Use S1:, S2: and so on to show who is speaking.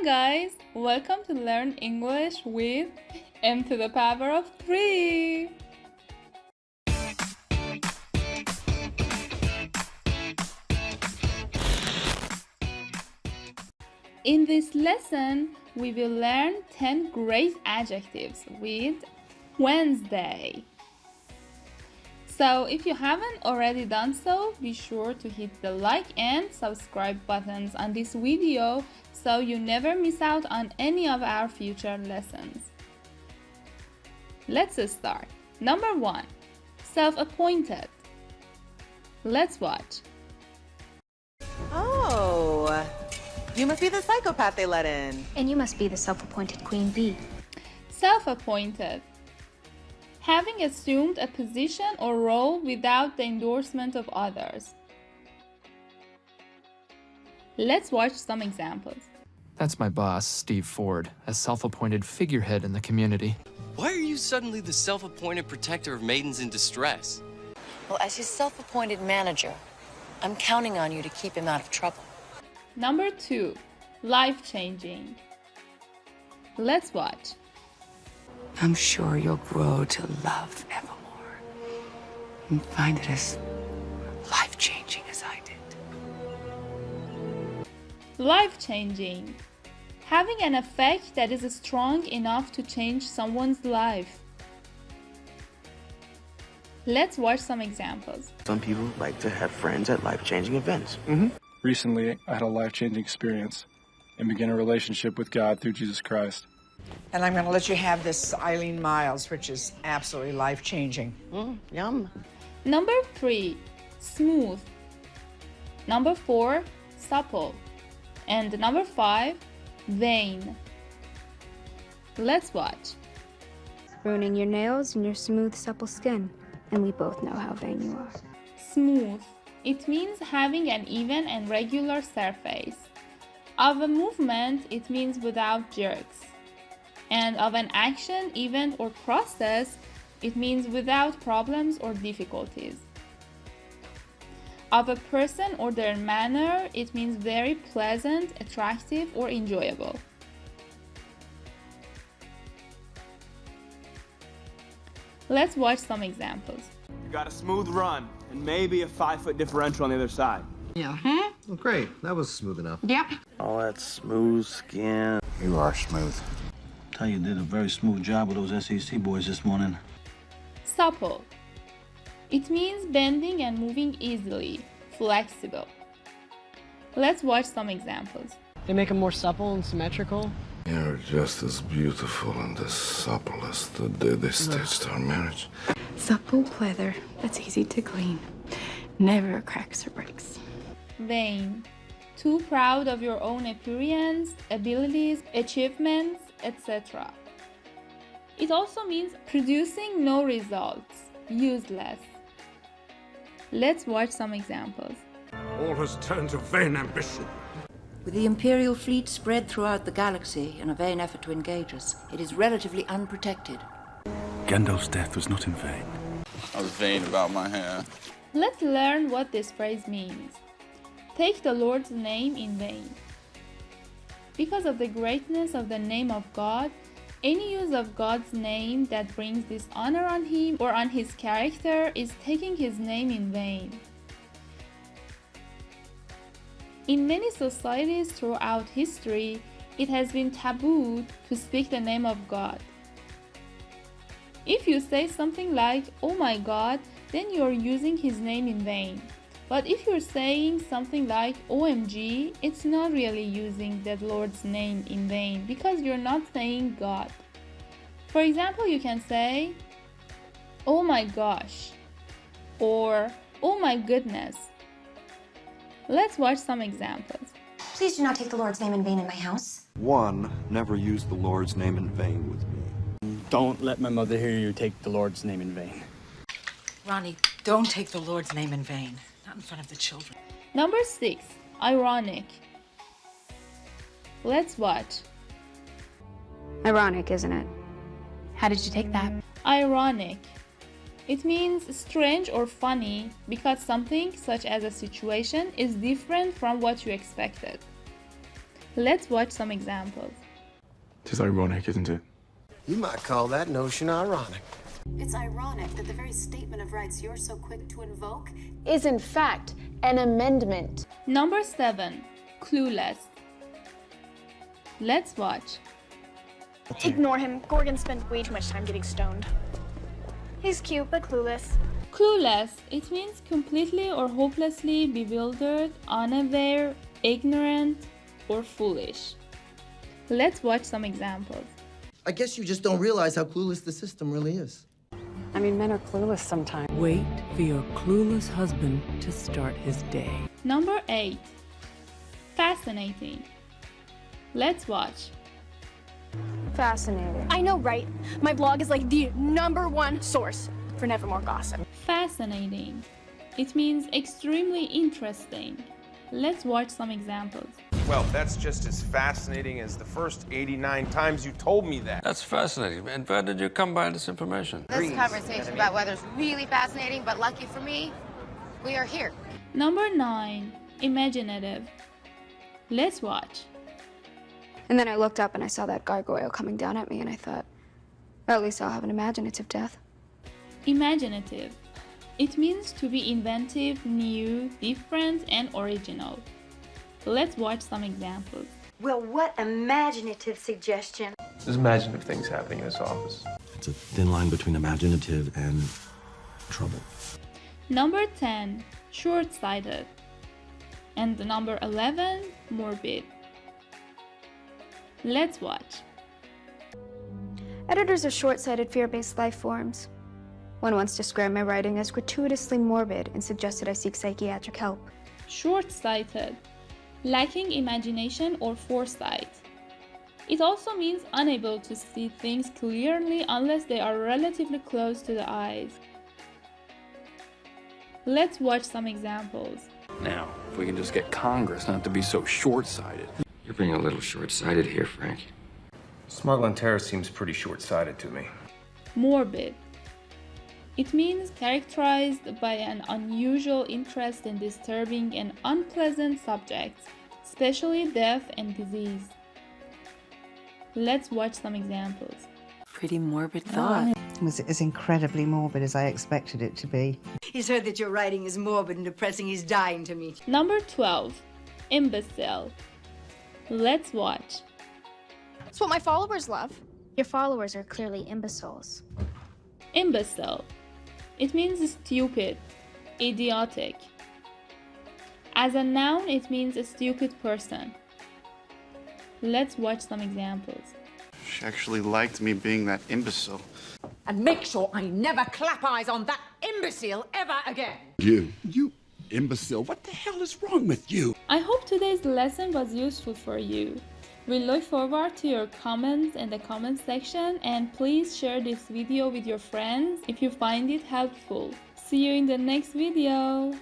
S1: Hi guys, welcome to Learn English with m to the power of 3. In this lesson, we will learn 10 great adjectives with Wednesday. So if you haven't already done so, be sure to hit the like and subscribe buttons on this video so you never miss out on any of our future lessons. Let's start. Number 1. Self-appointed. Let's watch.
S2: Oh, you must be the psychopath they let in.
S3: And you must be the self-appointed queen bee.
S1: Self-appointed. Having assumed a position or role without the endorsement of others. Let's watch some examples.
S4: That's my boss, Steve Ford, a self-appointed figurehead in the community.
S5: Why are you suddenly the self-appointed protector of maidens in distress?
S6: Well, as his self-appointed manager, I'm counting on you to keep him out of trouble.
S1: Number 2. Life-changing. Let's watch.
S7: I'm sure you'll grow to love Evermore and find it as life-changing as I did.
S1: Life-changing. Having an effect that is strong enough to change someone's life. Let's watch some examples.
S8: Some people like to have friends at life-changing events.
S9: Recently, I had a life-changing experience and began a relationship with God through Jesus Christ.
S10: And I'm going to let you have this Eileen Miles, which is absolutely life-changing.
S8: Yum.
S1: Number 3. Smooth. Number 4. Supple. And number 5. Vain. Let's watch.
S3: Ruining your nails and your smooth, supple skin. And we both know how vain you are.
S1: Smooth. It means having an even and regular surface. Of a movement, it means without jerks. And of an action, event, or process, it means without problems or difficulties. Of a person or their manner, it means very pleasant, attractive, or enjoyable. Let's watch some examples.
S11: You got a smooth run and maybe a 5-foot differential on the other side.
S12: Yeah. Well, great. That was smooth enough.
S3: Yep.
S8: All that smooth skin.
S12: You are smooth.
S13: Tell you did a very smooth job with those SEC boys this morning.
S1: Supple. It means bending and moving easily, flexible. Let's watch some examples.
S14: They make them more supple and symmetrical.
S15: You're just as beautiful and as supple as the day they staged our marriage.
S7: Supple pleather that's easy to clean. Never cracks or breaks.
S1: Vain. Too proud of your own appearance, abilities, achievements, etc. It also means producing no results, useless. Let's watch some examples.
S15: All has turned to vain ambition.
S6: With the Imperial fleet spread throughout the galaxy in a vain effort to engage us, it is relatively unprotected.
S13: Gandalf's death was not in vain.
S5: I was vain about my hair.
S1: Let's learn what this phrase means. Take the Lord's name in vain. Because of the greatness of the name of God, any use of God's name that brings dishonor on him or on his character is taking his name in vain. In many societies throughout history, it has been taboo to speak the name of God. If you say something like, "Oh my God," then you're using his name in vain. But if you're saying something like OMG, it's not really using the Lord's name in vain because you're not saying God. For example, you can say, "Oh my gosh," or "Oh my goodness." Let's watch some examples.
S3: Please do not take the Lord's name in vain in my house.
S12: 1. Never use the Lord's name in vain with me.
S14: Don't let my mother hear you take the Lord's name in vain.
S10: Ronnie, don't take the Lord's name in vain. Not in front of the children.
S1: Number 6. Ironic. Let's watch.
S3: Ironic, isn't it? How did you take that?
S1: Ironic. It means strange or funny because something, such as a situation, is different from what you expected. Let's watch some examples.
S9: It is ironic, isn't it?
S16: You might call that notion ironic.
S17: It's ironic that the very statement of rights you're so quick to invoke
S18: is in fact an amendment.
S1: Number 7. Clueless. Let's watch.
S19: Ignore him. Gorgon spent way too much time getting stoned. He's cute, but clueless.
S1: Clueless. It means completely or hopelessly bewildered, unaware, ignorant, or foolish. Let's watch some examples.
S16: I guess you just don't realize how clueless the system really is.
S7: I mean, men are clueless sometimes.
S20: Wait for your clueless husband to start his day.
S1: Number 8. Fascinating. Let's watch.
S19: Fascinating. I know, right? My blog is like the #1 source for Nevermore gossip.
S1: Fascinating. It means extremely interesting. Let's watch some examples.
S21: Well, that's just as fascinating as the first 89 times you told me that.
S12: That's fascinating. And where did you come by this information?
S22: This conversation about weather's really fascinating, but lucky for me, we are here.
S1: Number 9. Imaginative. Let's watch.
S3: And then I looked up and I saw that gargoyle coming down at me and I thought, well, at least I'll have an imaginative death.
S1: Imaginative. It means to be inventive, new, different, and original. Let's watch some examples.
S23: Well, what imaginative suggestion.
S11: There's imaginative things happening in this office.
S13: It's a thin line between imaginative and trouble.
S1: Number 10. Short-sighted. And the number 11. Morbid. Let's watch.
S3: Editors are short-sighted, fear-based life forms. One once described my writing as gratuitously morbid and suggested I seek psychiatric help.
S1: Short-sighted. Lacking imagination or foresight. It also means unable to see things clearly unless they are relatively close to the eyes. Let's watch some examples.
S4: Now, if we can just get Congress not to be so short-sighted.
S24: You're being a little short-sighted here, Frank.
S21: Smuggling terror seems pretty short-sighted to me.
S1: Morbid. It means characterized by an unusual interest in disturbing and unpleasant subjects, especially death and disease. Let's watch some examples.
S7: Pretty morbid thought.
S2: It was as incredibly morbid as I expected it to be.
S6: He's heard that your writing is morbid and depressing. He's dying to meet you.
S1: Number 12. Imbecile. Let's watch.
S19: It's what my followers love.
S3: Your followers are clearly imbeciles.
S1: Imbecile. It means stupid, idiotic. As a noun, it means a stupid person. Let's watch some examples.
S25: She actually liked me being that imbecile.
S10: And make sure I never clap eyes on that imbecile ever again.
S15: You imbecile, what the hell is wrong with you?
S1: I hope today's lesson was useful for you. We look forward to your comments in the comment section, and please share this video with your friends if you find it helpful. See you in the next video.